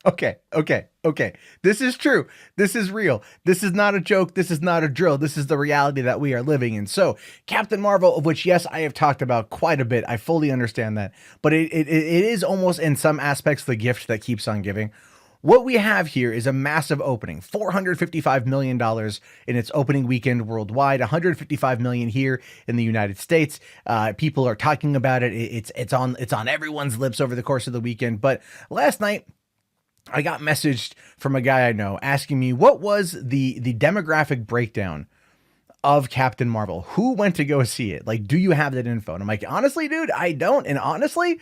Okay. This is true. This is real. This is not a joke. This is not a drill. This is the reality that we are living in. So, Captain Marvel, of which, yes, I have talked about quite a bit. I fully understand that. But it is almost in some aspects the gift that keeps on giving. What we have here is a massive opening, $455 million in its opening weekend worldwide, 155 million here in the United States. People are talking about it. It's on everyone's lips over the course of the weekend. But last night, I got messaged from a guy I know asking me what was the demographic breakdown of Captain Marvel. Who went to go see it? Like, do you have that info? And I'm like, honestly, dude, I don't. And honestly,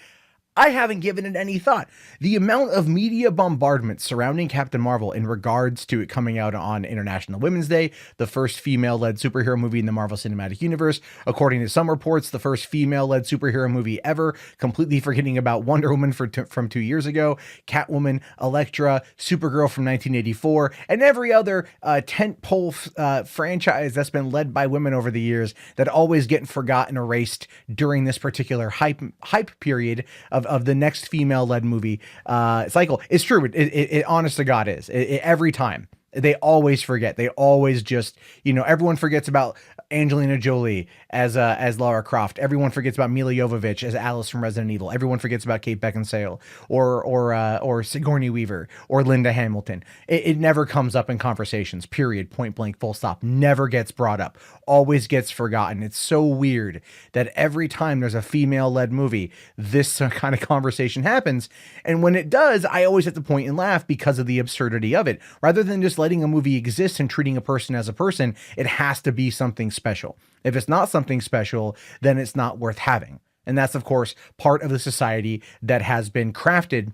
I haven't given it any thought. The amount of media bombardment surrounding Captain Marvel in regards to it coming out on International Women's Day, the first female-led superhero movie in the Marvel Cinematic Universe, according to some reports, the first female-led superhero movie ever, completely forgetting about Wonder Woman from 2 years ago, Catwoman, Elektra, Supergirl from 1984, and every other tentpole franchise that's been led by women over the years that always get forgotten, erased during this particular hype period of the next female-led movie cycle. It's true. It honest to God is. Every time. They always forget. They always just, everyone forgets about Angelina Jolie as Lara Croft. Everyone forgets about Mila Jovovich as Alice from Resident Evil. Everyone forgets about Kate Beckinsale or Sigourney Weaver or Linda Hamilton. It never comes up in conversations. Period. Point blank. Full stop. Never gets brought up. Always gets forgotten. It's so weird that every time there's a female-led movie, this kind of conversation happens. And when it does, I always have to point and laugh because of the absurdity of it. Rather than just letting a movie exist and treating a person as a person, it has to be something special. If it's not something special, then it's not worth having. And that's, of course, part of the society that has been crafted,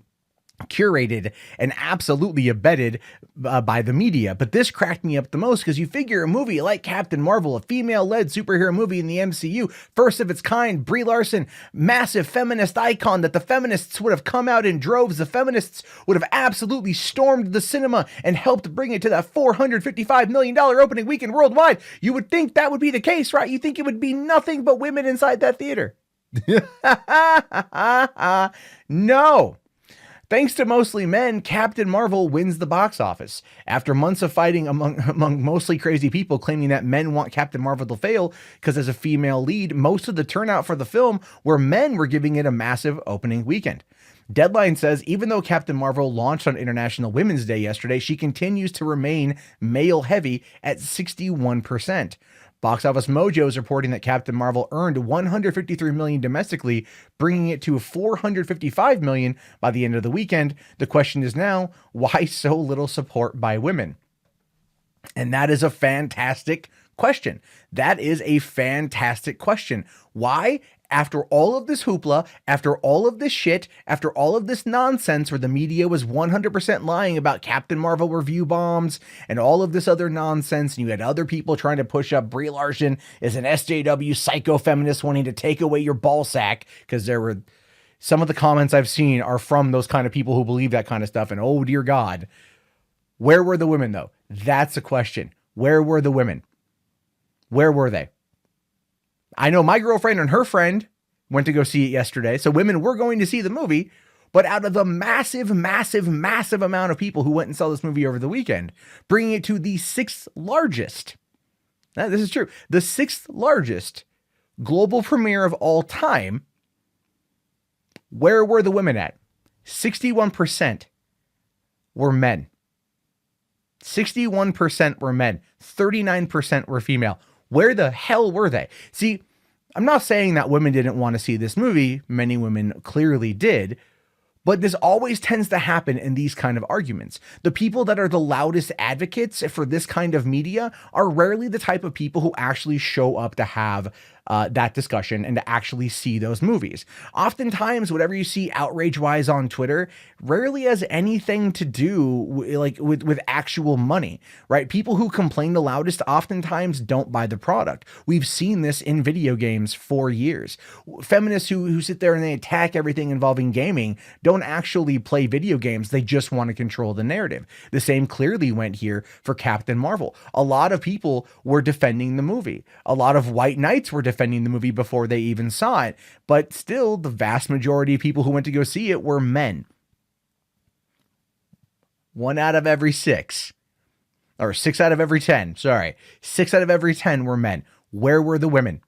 curated, and absolutely abetted by the media. But this cracked me up the most because you figure a movie like Captain Marvel, a female-led superhero movie in the MCU, first of its kind, Brie Larson, massive feminist icon that the feminists would have come out in droves. The feminists would have absolutely stormed the cinema and helped bring it to that $455 million opening weekend worldwide. You would think that would be the case, right? You think it would be nothing but women inside that theater. No. Thanks to mostly men, Captain Marvel wins the box office. After months of fighting among mostly crazy people claiming that men want Captain Marvel to fail because as a female lead, most of the turnout for the film were men were giving it a massive opening weekend. Deadline says even though Captain Marvel launched on International Women's Day yesterday, she continues to remain male-heavy at 61%. Box Office Mojo is reporting that Captain Marvel earned $153 million domestically, bringing it to $455 million by the end of the weekend. The question is now, why so little support by women? And that is a fantastic question. That is a fantastic question. Why? After all of this hoopla, after all of this shit, after all of this nonsense where the media was 100% lying about Captain Marvel review bombs and all of this other nonsense, and you had other people trying to push up Brie Larson as an SJW psycho feminist wanting to take away your ball sack, because there were some of the comments I've seen are from those kind of people who believe that kind of stuff, and oh dear God. Where were the women though? That's a question. Where were the women? Where were they? I know my girlfriend and her friend went to go see it yesterday. So women were going to see the movie, but out of the massive amount of people who went and saw this movie over the weekend, bringing it to the sixth largest. Now, this is true. The sixth largest global premiere of all time. Where were the women at? 61% were men. 61% were men. 39% were female. Where the hell were they? See, I'm not saying that women didn't want to see this movie. Many women clearly did. But this always tends to happen in these kind of arguments. The people that are the loudest advocates for this kind of media are rarely the type of people who actually show up to have that discussion and to actually see those movies. Oftentimes, whatever you see outrage-wise on Twitter rarely has anything to do with actual money, right? People who complain the loudest oftentimes don't buy the product. We've seen this in video games for years. Feminists who sit there and they attack everything involving gaming don't actually play video games. They just want to control the narrative. The same clearly went here for Captain Marvel. A lot of people were defending the movie. A lot of white knights were defending the movie before they even saw it. But still, the vast majority of people who went to go see it were men. 1 out of every 6, or 6 out of every 10, sorry. 6 out of every 10 were men. Where were the women?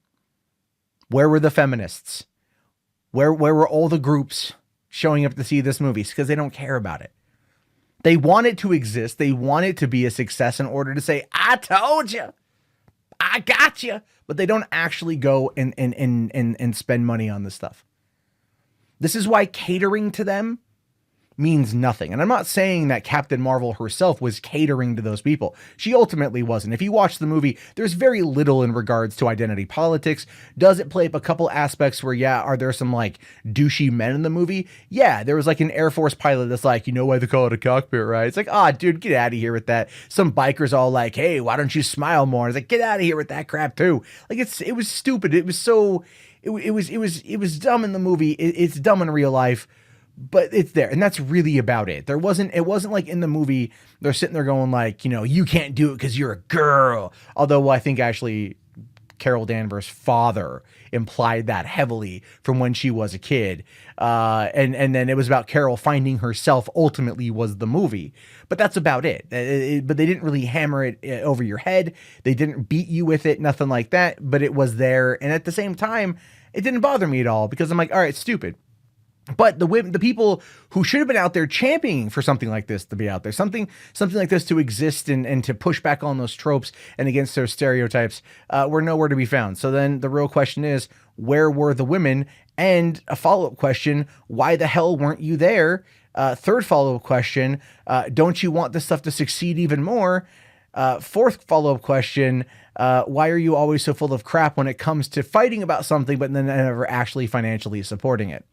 Where were the feminists? Where were all the groups showing up to see this movie? Because they don't care about it. They want it to exist. They want it to be a success in order to say, I told you, I got you. But they don't actually go and spend money on this stuff. This is why catering to them means nothing. And I'm not saying that Captain Marvel herself was catering to those people. She ultimately wasn't. If you watch the movie, there's very little in regards to identity politics. Does it play up a couple aspects where, yeah, are there some like douchey men in the movie? Yeah, there was like an Air Force pilot that's like, you know why they call it a cockpit, right? It's like, dude, get out of here with that. Some bikers all like, hey, why don't you smile more? It's like, get out of here with that crap too. Like it was stupid. It was so, it was dumb in the movie. It's dumb in real life. But it's there, and that's really about it. It wasn't like in the movie, they're sitting there going like, you can't do it because you're a girl. Although I think actually Carol Danvers' father implied that heavily from when she was a kid. And then it was about Carol finding herself ultimately was the movie. But that's about it. But they didn't really hammer it over your head. They didn't beat you with it, nothing like that. But it was there. And at the same time, it didn't bother me at all because I'm like, all right, stupid. But the people who should have been out there championing for something like this to be out there, something like this to exist and to push back on those tropes and against those stereotypes, were nowhere to be found. So then the real question is, where were the women? And a follow-up question, why the hell weren't you there? Third follow-up question, don't you want this stuff to succeed even more? Fourth follow-up question, why are you always so full of crap when it comes to fighting about something but then never actually financially supporting it?